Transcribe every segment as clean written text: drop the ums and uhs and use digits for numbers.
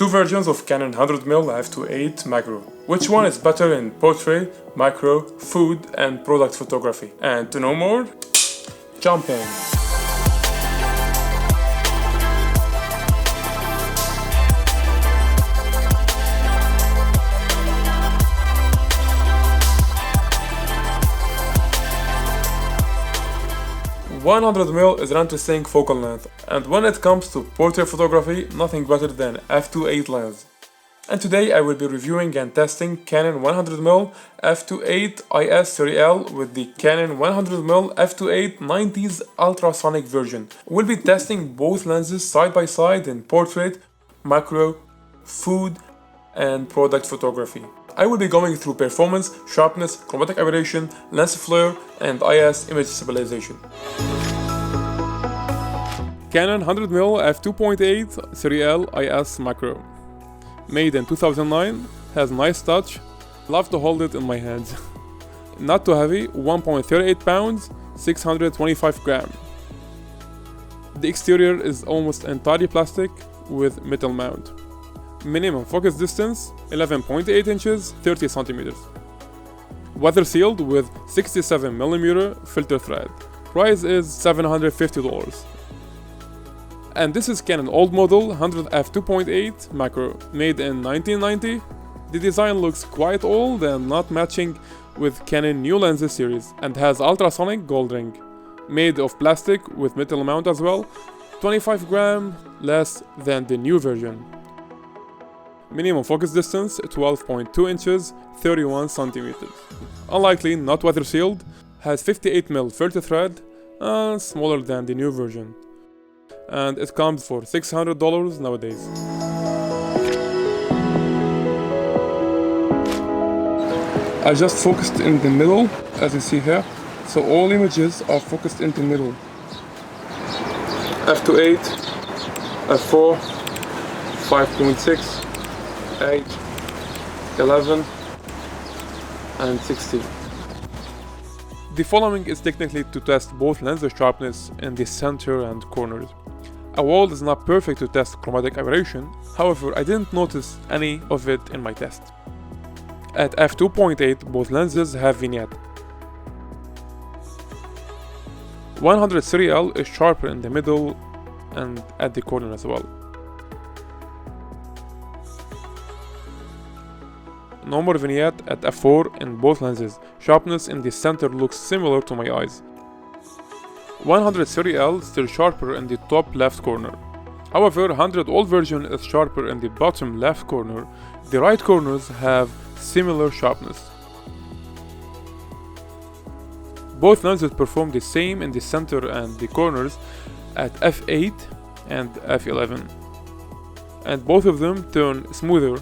two versions of Canon 100mm f2.8 macro. Which one is better in portrait, macro, food, and product photography? And to know more, jump in. $100mm is an interesting focal length, and when it comes to portrait photography, nothing better than f2.8 lens. And today I will be reviewing and testing Canon 100mm f2.8 IS30L with the Canon 100mm f2.8 90s ultrasonic version. We'll be testing both lenses side by side in portrait, macro, food, and product photography. I will be going through performance, sharpness, chromatic aberration, lens flare, and IS image stabilization. Canon 100mm f2.8 30L IS macro. Made in 2009, has nice touch, love to hold it in my hands. Not too heavy, 1.38 pounds, 625 grams. The exterior is almost entirely plastic with metal mount. Minimum focus distance 11.8 inches, 30 centimeters. Weather sealed with 67mm filter thread. Price is $750. And this is Canon old model 100 f2.8 macro, made in 1990. The design looks quite old and not matching with Canon new lenses series, and has ultrasonic gold ring, made of plastic with metal mount as well, 25 grams less than the new version. Minimum focus distance 12.2 inches, 31 centimeters. Unlikely not weather sealed, has 58mm filter thread, smaller than the new version. And it comes for $600 nowadays. I just focused in the middle, as you see here, so all images are focused in the middle. f2.8, f4, 5.6, 8, 11, and 16. The following is technically to test both lens sharpness in the center and corners. A wall is not perfect to test chromatic aberration, however I didn't notice any of it in my test. At f2.8 both lenses have vignette. 130L is sharper in the middle and at the corner as well. No more vignette at f4 in both lenses. Sharpness in the center looks similar to my eyes. 130L still sharper in the top left corner. However, 100 old version is sharper in the bottom left corner. The right corners have similar sharpness. Both lenses perform the same in the center and the corners at f8 and f11. And both of them turn smoother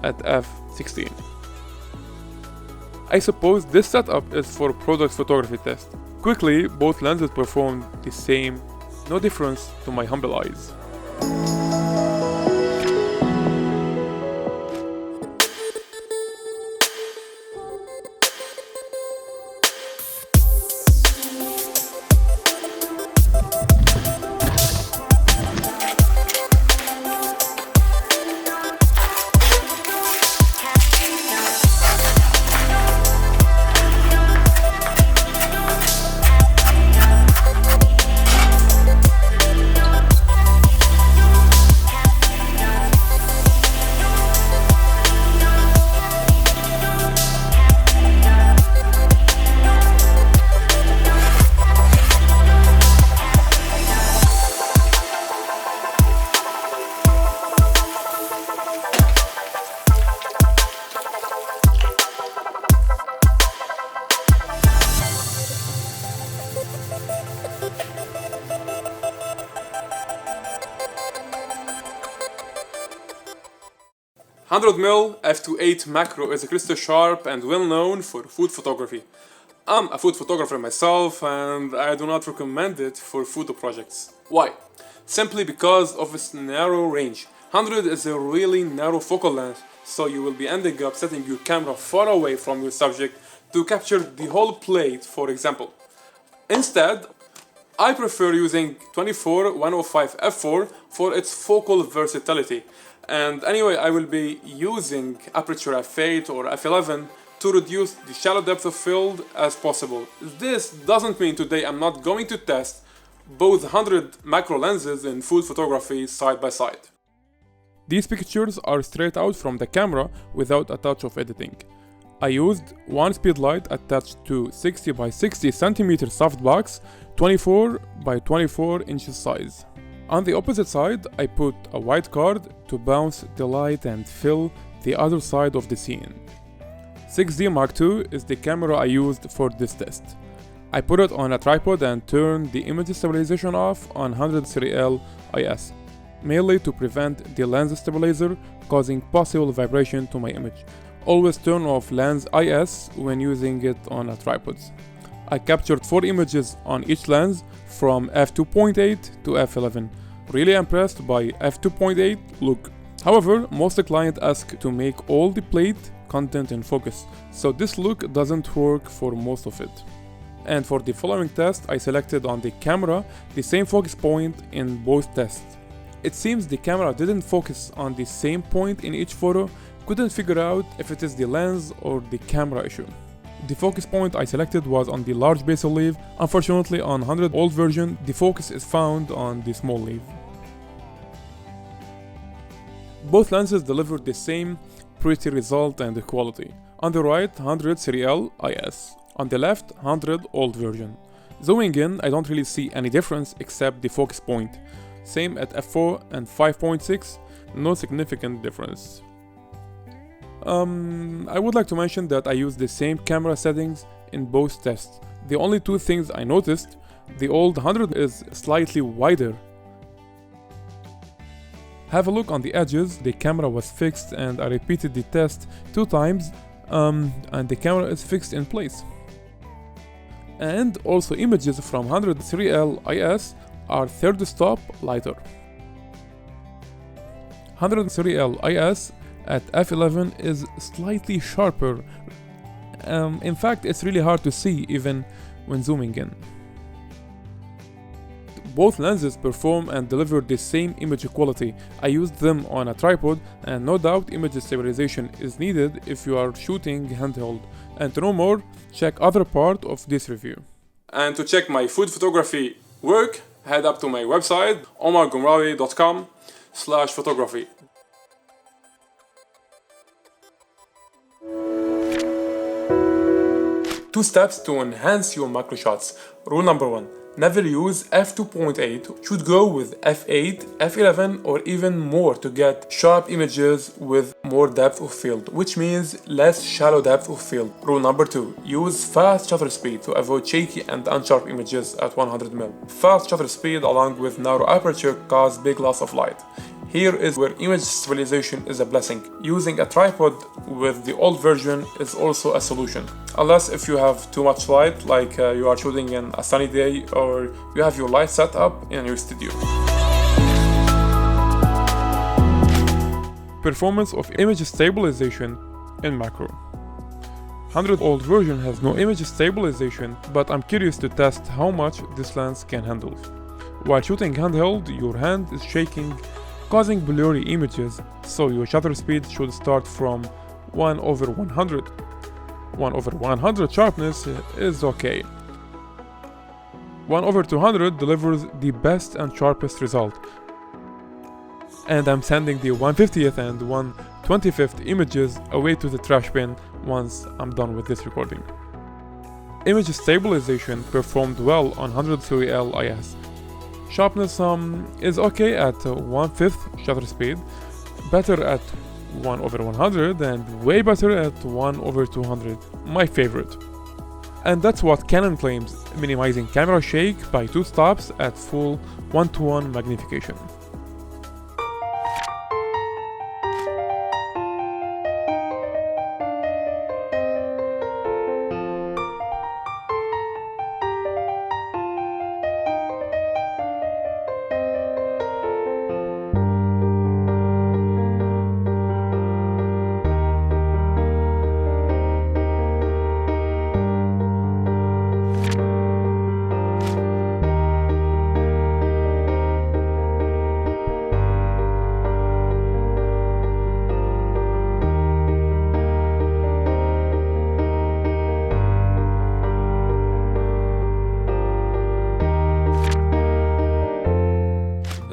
at f16. I suppose this setup is for product photography test. Quickly, both lenses performed the same, no difference to my humble eyes. $100mm f2.8 macro is crystal sharp and well known for food photography. I'm a food photographer myself and I do not recommend it for food projects. Why? Simply because of its narrow range. 100 is a really narrow focal length, so you will be ending up setting your camera far away from your subject to capture the whole plate, for example. Instead, I prefer using 24-105 f4 for its focal versatility. And anyway, I will be using aperture f8 or f11 to reduce the shallow depth of field as possible. This doesn't mean today I'm not going to test both 100 macro lenses in food photography side by side. These pictures are straight out from the camera without a touch of editing. I used one speed light attached to 60 by 60 cm softbox, 24 by 24 inches size. On the opposite side, I put a white card to bounce the light and fill the other side of the scene. 6D Mark II is the camera I used for this test. I put it on a tripod and turned the image stabilization off on 130L IS, mainly to prevent the lens stabilizer causing possible vibration to my image. Always turn off lens IS when using it on a tripod. I captured 4 images on each lens from f2.8 to f11. Really impressed by f2.8 look. However, most clients ask to make all the plate content in focus, so this look doesn't work for most of it. And for the following test, I selected on the camera the same focus point in both tests. It seems the camera didn't focus on the same point in each photo, couldn't figure out if it is the lens or the camera issue. The focus point I selected was on the large basal leaf. Unfortunately, on 100 old version, the focus is found on the small leaf. Both lenses delivered the same pretty result and quality. On the right, 100 serial IS. On the left, 100 old version. Zooming in, I don't really see any difference except the focus point. Same at f4 and 5.6, no significant difference. I would like to mention that I used the same camera settings in both tests. The only two things I noticed, the old 100 is slightly wider. Have a look on the edges, the camera was fixed and I repeated the test 2 times and the camera is fixed in place. And also images from 100 3L IS are third stop lighter. 100 3L IS at f11 is slightly sharper. In fact, it's really hard to see even when zooming in. Both lenses perform and deliver the same image quality. I used them on a tripod and no doubt image stabilization is needed if you are shooting handheld. And to know more, check other part of this review. And to check my food photography work, head up to my website omargomrawi.com/photography. 2 steps to enhance your macro shots. Rule number 1. Never use f2.8, should go with f8, f11 or even more to get sharp images with more depth of field, which means less shallow depth of field. Rule number 2. Use fast shutter speed to avoid shaky and unsharp images at 100mm. Fast shutter speed along with narrow aperture cause big loss of light. Here is where image stabilization is a blessing. Using a tripod with the old version is also a solution. Unless if you have too much light, like you are shooting in a sunny day or you have your light set up in your studio. Performance of image stabilization in macro. 100 old version has no image stabilization, but I'm curious to test how much this lens can handle. While shooting handheld, your hand is shaking, causing blurry images, so your shutter speed should start from 1/100. 1/100 sharpness is okay. 1/200 delivers the best and sharpest result. And I'm sending the 1/50th and 1/25th images away to the trash bin once I'm done with this recording. Image stabilization performed well on 100 3L IS. Sharpness is okay at 1/5 shutter speed, better at 1/100 and way better at 1/200, my favorite. And that's what Canon claims, minimizing camera shake by 2 stops at full 1:1 magnification.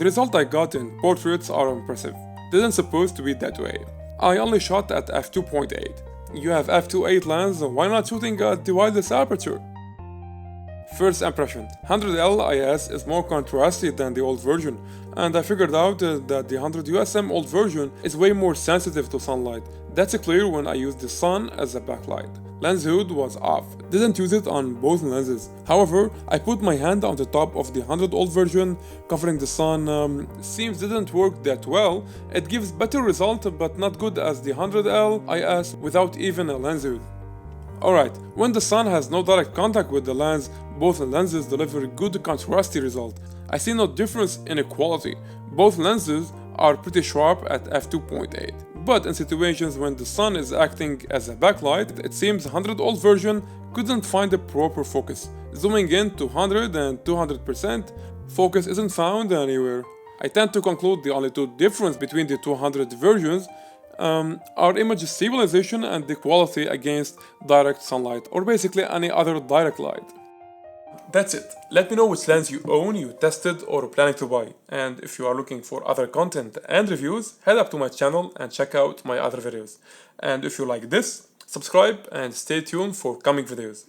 The result I got in portraits are impressive. Didn't supposed to be that way. I only shot at f2.8. You have f2.8 lens, why not shooting at the widest aperture? First impression, 100L IS is more contrasty than the old version, and I figured out that the 100 USM old version is way more sensitive to sunlight. That's clear when I used the sun as a backlight. Lens hood was off, didn't use it on both lenses. However, I put my hand on the top of the 100 old version, covering the sun. Seems didn't work that well. It gives better result but not good as the 100L IS without even a lens hood. Alright, when the sun has no direct contact with the lens, both lenses deliver good contrasty result. I see no difference in quality. Both lenses are pretty sharp at f2.8. But in situations when the sun is acting as a backlight, it seems 100 old version couldn't find the proper focus. Zooming in to 100 and 200%, focus isn't found anywhere. I tend to conclude the only two difference between the 200 versions are image stabilization and the quality against direct sunlight, or basically any other direct light. That's it. Let me know which lens you own, you tested, or planning to buy. And if you are looking for other content and reviews, head up to my channel and check out my other videos. And if you like this, subscribe and stay tuned for coming videos.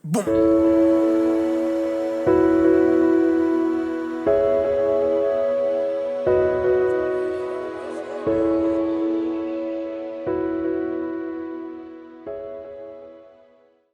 Boom!